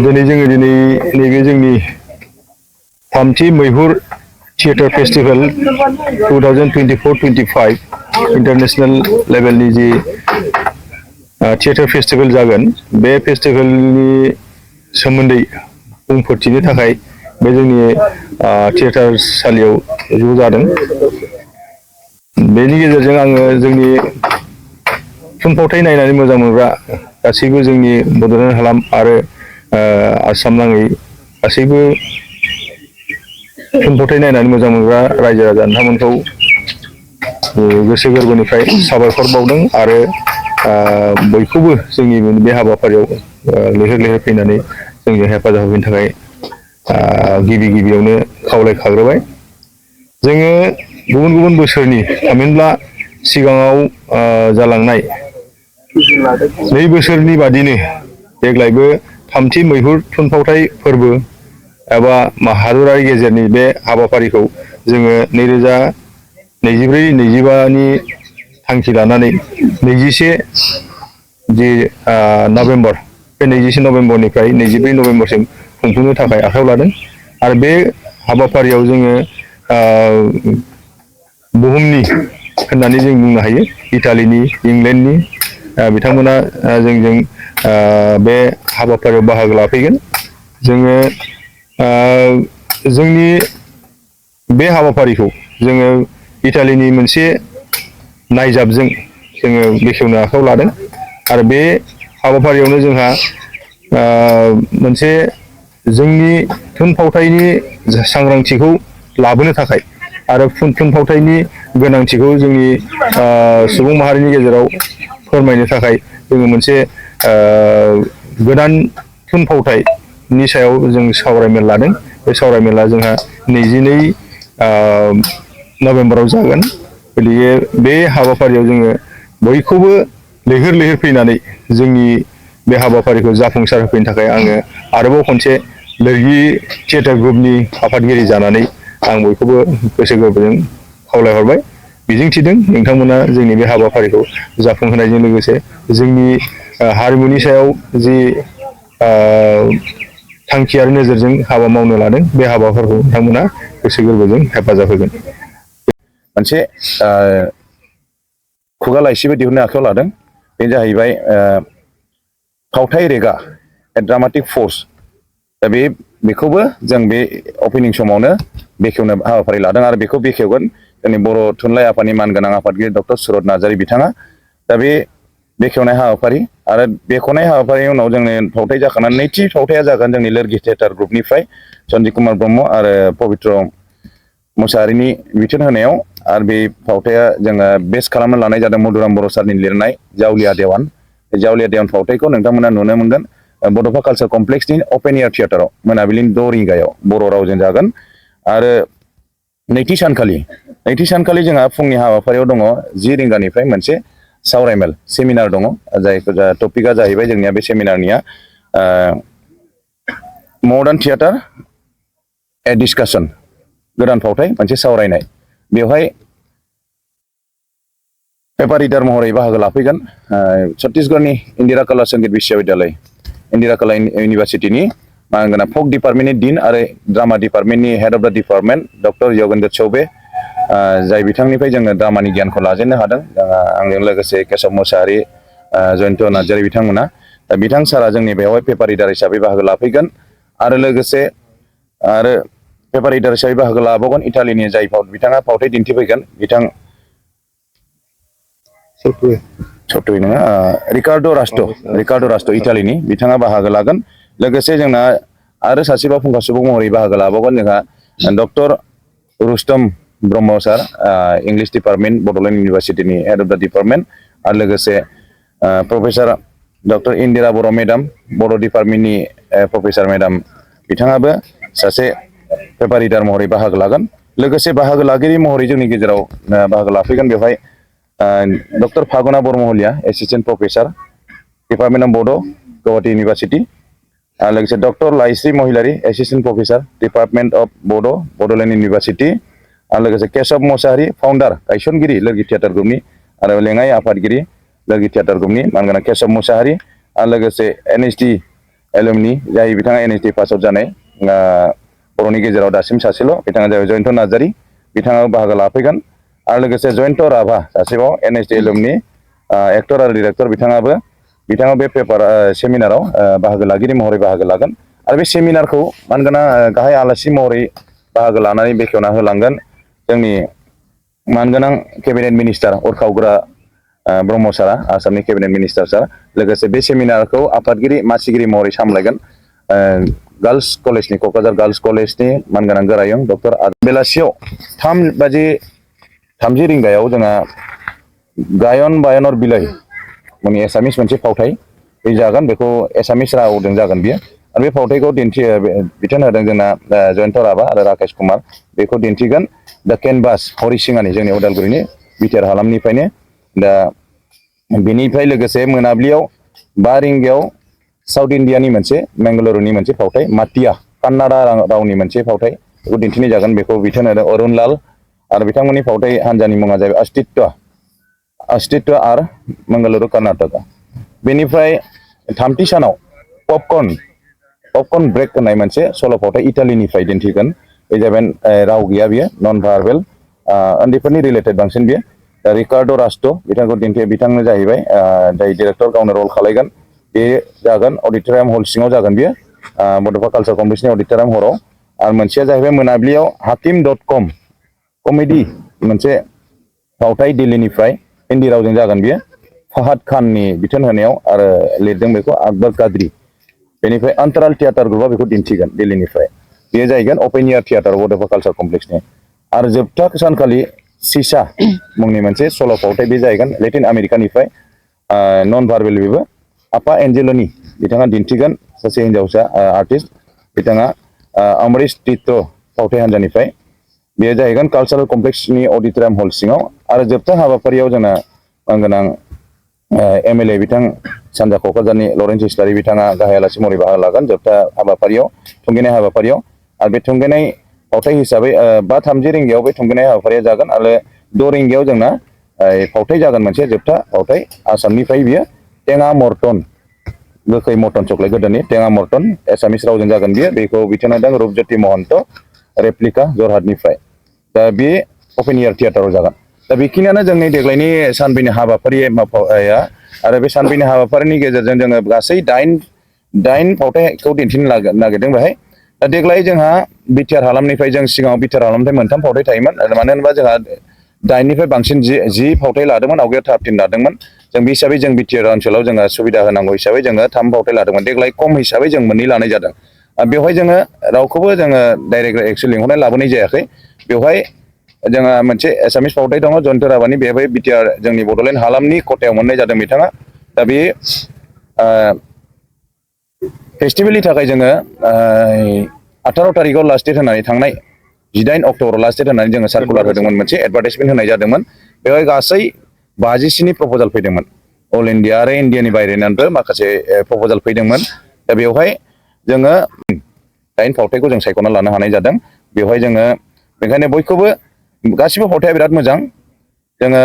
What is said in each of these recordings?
दिनै जोङो नैबे जोंनि थामथि मैहुर थियेटार फेस्टिभेल 2024-25 इन्टारनेशनेल लेभेलनि जि थियेटार फेस्टिभेल जागोन बे फेस्टिभेलनि सोमोन्दै बुंफोरथिनो थाखाय बे जोंनि थियेटारसालियाव ज' जादों। बेनि गेजेरजों आङो जोंनि थुनफावथाय नायनानै मोजां मोनग्रा गासैबो जोंनि बड'लेण्ड हालाम आरो आसाम नाङै गासैबो थुनफावथाय नायनानै मोजां मोनग्रा रायजो राजा नोंथांमोनखौ गोसो गोरबोनिफ्राय साबायखर बावदों आरो बयखौबो जोंनि बे हाबाफारियाव लैहोर लैहोर फैनानै जोंनो हेफाजाब होनो थाखाय गिबियावनो खावलायखाग्रोबाय। जोङो गुबुन गुबुन बोसोरनि थामहिनबा सिगाङाव जालांनाय 2 बोसोरनि बादिनो देग्लायबो थामथि मैहुर थुनफावथाय फोरबो एबा हादरारि गेजेरनि बे हाबाफारिखौ जोङो 2024-25नि थांखि लानानै 21 नभेम्बर बे 21 नभेम्बरनिफ्राय 24 नभेम्बरसिम खुंफुंनो थाखाय आखायाव लादों आरो बे हाबाफारियाव जोङो बुहुमनि होननानै जों बुंनो हायो इटालिनि इंलेन्डनि बिथांमोना जोंजों बे हाबाफारियाव बाहागो लाफैगोन। जोङो जोंनि बे हाबाफारिखौ जोङो इटालिनि मोनसे नायजाबजों जोङो बेखेवनो आखायाव लादों आरो बे हाबाफारियावनो जोंहा मोनसे जोंनि थुनफावथायनि सांग्रांथिखौ लाबोनो थाखाय आरो थुनफावथायनि गोनांथिखौ जोंनि सुबुं माहारिनि गेजेराव फोरमायनो थाखाय जोङो मोनसे गोदान थुनफावथायनि सायाव जों सावरायमेल लादों। बे सावरायमेला जोंहा 22 नभेम्बराव जागोन। गतिके बे हाबाफारियाव जोङो बयखौबो लैहोर लैहोर फैनानै जोंनि बे हाबाफारिखौ जाफुंसार होफैनो थाखाय आङो आरोबाव खनसे लोरगि थियेटार ग्रुपनि आफादगिरि जानानै आं बयखौबो गोसो गोरबोजों खावलायहरबाय। मिजिंथिदों नोंथांमोना जोंनि बे हाबाफारिखौ जाफुंहोनायजों लोगोसे जोंनि हारिमुनि सायाव जि थांखि आरो नोजोरजों हाबा मावनो लादों बे हाबाफोरखौ नोंथांमोना गोसो गोरबोजों हेफाजाब होगोन। मोनसे खुगा लाइसिबो दिहुननो आखायाव लादों। बे जाहैबाय फावथाय रेगा ए ड्रामाटिक फर्स। दा बेखौबो जों बे अपेनिं समावनो बेखेवनो हाबाफारि लादों आरो बेखौ बेखेवगोन जोंनि बर' थुनलाइ आफादनि मानगोनां आफादगिरि डक्टर सुरत नार्जारि बिथाङा। दा बे बेखेवनाय हाबाफारि आरो बेखेवनाय हाबाफारिनि उनाव जोंनि फावथाय जाखांनानै नैथि फावथाया जागोन जोंनि लोरगि थियेटार ग्रुपनिफ्राय सन्जिब कुमार ब्रह्म आरो पबित्र मुसाहारिनि बिथोन होनायाव आरो बे फावथाया जोङो बेस खालामनो लानाय जादों मधुराम बर' सारनि लिरनाय जावलिया देवान। बे जावलिया देवान फावथायखौ नोंथांमोना नुनो मोनगोन बड'फा कालचार कमप्लेक्सनि अपेन एयार थियेटाराव मोनाबिलिनि 6 रिंगायाव बर' रावजों जागोन। आरो नैथि सानखालि जोंहा फुंनि हाबाफारियाव दङ 10 रिंगानिफ्राय मोनसे सावरायमेल सेमिनार दङ जायखौ टपिकआ जाहैबाय जोंनिया बे सेमिनारनिया मडार्न थियेटार ए डिसकासन गोदान फावथाय मोनसे सावरायनाय। बेवहाय पेपार रिडार महरै बाहागो लाफैगोन छत्तीसगढ़नि इन्दिरा कला संगीत विश्वविद्यालय इन्दिरा कला इउनिभारसिटिनि मानगोनां फक डिपार्टमेन्टनि डिन आरो drama डिपार्टमेन्टनि head of the department doctor Yogendra Choubey जाय बिथांनिफ्राय जोङो ड्रामानि गियानखौ लाजेननो हादों। आंजों लोगोसे केशब मुसाहारि जयन्त नार्जारि बिथांमोना। दा बिथां सारा जोंनि बेवहाय पेपार रिडार हिसाबै बाहागो लाफैगोन आरो लोगोसे पेपार रिडार हिसाबै बाहागो लाबावगोन इटालिनि जाय बिथाङा फावथाय दिन्थिफैगोन बिथां सटुवे नङा रिकार्डो रास्टो इटालिनि बिथाङा बाहागो लागोन। लोगोसे जोंना आरो सासे बावखुंग्रा सुबुं महरै बाहागो लाबावगोन जोंहा doctor Rustam Brahma sir English department Bodoland इउनिभारसिटिनि हेड अफ द डिपार्टमेन्ट आरो लोगोसे professor doctor Indira Boro' madam Boro' डिपार्टमेन्टनि प्रफेसार मेडाम बिथाङाबो सासे पेपार रिडार महरै बाहागो लागोन। लोगोसे बाहागो लागिरि महरै जोंनि गेजेराव बाहागो लाफैगोन बेवहाय doctor Phaguna Baramahalia assistant professor department of Bodo' Guwahati university आरो लोगोसे doctor Laisri Mahilary assistant professor department of Bodoland university आरो लोगोसे केशब मुसाहारि फाउन्डार गायसनगिरि लोरगि थियेटार ग्रुपनि आरो लेङाइ आफादगिरि लोरगि थियेटार ग्रुपनि मानगोनां केशब मुसाहारि आरो लोगोसे NSD एलुमनि जाय बिथाङा NSD पास आउट जानाय बर'नि गेजेराव दासिम सासेल' बिथाङा जाबाय जयन्त नार्जारी बिथाङाबो बाहागो लाफैगोन आरो लोगोसे जयन्त राभा सासेबाव NSD एलुमनि एक्टर आरो डिरेक्टर बिथाङा बे पेपार सेमिनाराव बाहागो लागिरि महरै बाहागो लागोन आरो बे सेमिनारखौ मानगोनां गाहाय आलासि महरै बाहागो लानानै बेखेवना होलांगोन जोंनि मानगोनां केबिनेट मिनिस्टार उरखावग्रा ब्रह्म सारा आसामनि केबिनेट मिनिस्टार सार लोगोसे बे सेमिनारखौ आफादगिरि मासिगिरि महरै सामलायगोन गार्लस कलेजनि क'क्राझार गार्लस कलेजनि मानगोनां गोरायुं डक्टर बेलासियाव 3:30 रिंगायाव जोंहा गायन बायनर बिलाइ माने एसामिस मोनसे फावथाय बे जागोन बेखौ एसामिस रावजों जागोन बियो आरो बे फावथायखौ बिथोन होदों जोंना जयन्त राभा आरो राकेश कुमार बेखौ दिन्थिगोन दा केनभास हरिसिङानि जोंनि उदालगुरिनि बिटिआर हालामनिफ्रायनो दा बेनिफ्राय लोगोसे मोनाबिलियाव 5 रिंगायाव साउथ इण्डियानि मोनसे बेंगालुरुनि मोनसे फावथाय माटिया कान्नाडा रावनि मोनसे फावथाय बेखौ दिन्थिनाय जागोन बेखौ बिथोन होदों अरुण लाल आरो बिथांमोननि फावथाय हान्जानि मुङा जाहैबाय अस्तित्व आर बेंगालुरु कर्नाटका बेनिफ्राय 3थि सानाव पपकर्न ब्रेक होननाय मोनसे सल' फावथाय इटालिनिफ्राय दिन्थिगोन बे जाबाय राव गैया बियो नन भार्बेल उन्दैफोरनि रिलेटेड बांसिन बियो रिकार्डो रास्टो बिथांनो जाहैबाय जाय डिरेक्टर गावनो रल खालायगोन बे जागोन अडिट'रियाम हल सिङाव जागोन बियो बड'फा कालचार कमप्लेक्सनि अडिट'रियाम हलाव आरो मोनसेया जाहैबाय मोनाबिलियाव hakim.com कमेडि मोनसे फावथाय दिल्लीनिफ्राय हिन्दी रावजों जागोन बियो फाहाद खाननि बिथोन होनायाव आरो लिरदों बेखौ आकबर कादरी बेनिफ्राय अन्तराल थियेटार ग्रुपआ बेखौ दिन्थिगोन दिल्लीनिफ्राय बेयो जाहैगोन अपेन एयार थियेटार बड'फा कालचार कमप्लेक्सनि आरो जोबथा सानखालि सिसा मुंनि मोनसे सल' फावथाय बे जाहैगोन लेटिन आमेरिकानिफ्राय नन भार्बेल बेबो आपा एन्जेल'नि बिथाङा दिन्थिगोन सासे हिन्जावसा आर्टिस्ट बिथाङा अमरीश तीर्थ फावथाय हान्जानिफ्राय बेयो जाहैगोन कालचारेल कमप्लेक्सनि अडिट'रियाम हल सिङाव आरो जोबथा हाबाफारियाव जोंना गोनां MLA बिथां सानजा क'क्राझारनि लरेन्स इस्लारि बिथाङा गाहाय आलासि महरै बाहागो लागोन जोबथा हाबाफारियाव थुंगेनाय हाबाफारियाव आरो बे थुंगेनाय फावथाय हिसाबै 5:30 रिंगायाव बे थुंगेनाय हाबाफारिया जागोन आरो 6 रिंगायाव जोंना फावथाय जागोन मोनसे जोबथा फावथाय आसामनिफ्राय बियो टेङा मर्टन गोखै मर्टन चक्लेट गोदोनि टेङा मर्टन एसामिस रावजों जागोन बियो बेखौ बिथोन होदों रुपज्योति महन्त रेप्लिका जरहाटनिफ्राय दा बे अपेन एयार थियेटाराव जागोन दा बेखिनियानो जोंनि देग्लायनि सानबैनि हाबाफारिया आरो बे सानबैनि हाबाफारिनि गेजेरजों जोङो गासै दाइन फावथायखौ दिन्थिनो नागिरदों बेहाय दा देग्लाय जोंहा बिटिआर हालामनिफ्राय जों सिगाङाव बिटिआर हालामनिफ्राय 3 फावथाय थायोमोन मानो होनोबा जोंहा 8निफ्राय बांसिन 10 फावथाय लादोंमोन आवगायाव 13 लादोंमोन जों बे हिसाबै जों बिटिआर ओनसोलाव जोङो सुबिदा होनांगौ हिसाबै जोङो 3 फावथाय लादोंमोन देग्लाय खम हिसाबै जों 2 लानाय जादों बेवहाय जोङो रावखौबो जोङो डाइरेक्ट एक्सुवेलि लिंहरनाय लाबोनाय जायाखै बेवहाय जोंहा मोनसे एसामिस फावथाय दङ जयन्त राभानि बेवहाय बिटिआर जोंनि बड'लेण्ड हालामनि खथायाव मोननाय जादों बिथाङा दा बे फेस्टिभेलनि थाखाय जोङो 18 थारिखआव लास्ट डेट होनानै थांनाय 18 अक्ट'बराव लास्ट डेट होनानै जोङो सार्कुलार होदोंमोन मोनसे एडभार्टाइजमेन्ट होनाय जादोंमोन बेवहाय गासै 57 प्रप'जाल फैदोंमोन अल इण्डिया आरो इण्डियानि बायरानिबो माखासे प्रप'जाल फैदोंमोन दा बेवहाय जोङो 9 फावथायखौ जों सायख'ना लानो हानाय जादों बेवहाय जोङो बेखायनो बयखौबो गासिबो फावथाया बिराद मोजां जोङो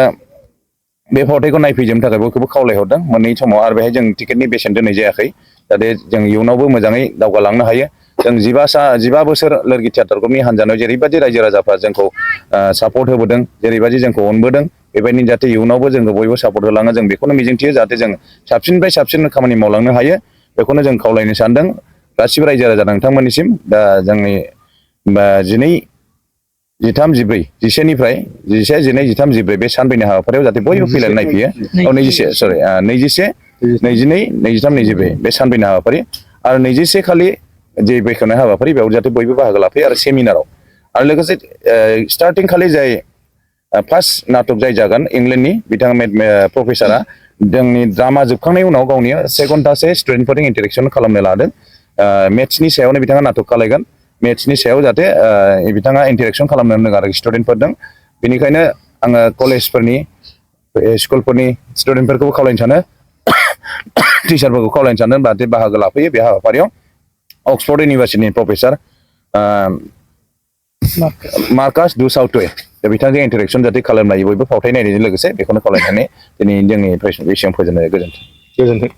बे फावथायखौ नायफैजोबनो थाखाय बयखौबो खावलायहरदों मोननै समाव आरो बेहाय जों टिकेटनि बेसेन दोननाय जायाखै जाहाथे जों इयुनावबो मोजाङै दावगालांनो हायो जों 15 बोसोर लोरगि थियेटार ग्रुपनि हान्जानायाव जेरैबायदि रायजो राजाफ्रा जोंखौ सापर्ट होबोदों जेरैबायदि जोंखौ अनबोदों बेबायदिनो जाहाथे इयुनावबो जोंखौ बयबो सापर्ट होलाङो जों बेखौनो मिजिंथियो जाहाथे जों साबसिननिफ्राय साबसिन खामानि मावलांनो हायो बेखौनो जों खावलायनो सानदों गासिबो रायजो राजा नोंथांमोननिसिम दा जोंनि 13, 14, 11निफ्राय 11, 12, 13, 14 बे सानब्रैनि हाबाफारियाव जाहाथे बयबो फैनानै नायफैयो 21, 22, 23, 24 बे सानब्रैनि हाबाफारि आरो 21 खालि जे बेखेवनाय हाबाफारि बेयाव जाहाथे बयबो बाहागो लाफैयो आरो सेमिनाराव आरो लोगोसे स्टार्टिं खालि जाय फार्स्ट नाटक जाय जागोन इंलेन्डनि बिथाङा प्रफेसारा जोंनि ड्रामा जोबखांनायनि उनाव गावनि 1 घन्टासो स्टुडेन्टफोरजों इन्टारेक्सन खालामनो लादों मेथ्सनि सायावनो बिथाङा नाटक खालायगोन मेथ्सनि सायाव जाहाथे बिथाङा इन्टारेक्सन खालामनो होनदों आरो स्टुडेन्टफोरजों बेनिखायनो आङो कलेजफोरनि स्कुलफोरनि स्टुडेन्टफोरखौबो खावलायनो सानो टिचारफोरखौ खावलायनो सानो जाहाथे बाहागो लाफैयो बे हाबाफारियाव अक्सफर्ड इउनिभार्सिटिनि प्रफेसार मार्कास डु साउथवे बिथांजों इन्टारेक्सन जाहाथे खालामनो हायो बयबो फावथाय नायनायजों लोगोसे बेखौनो खावलायनानै दिनै जोंनि प्रेजेन्टेसन फोजोबनाय गोजोन्थों।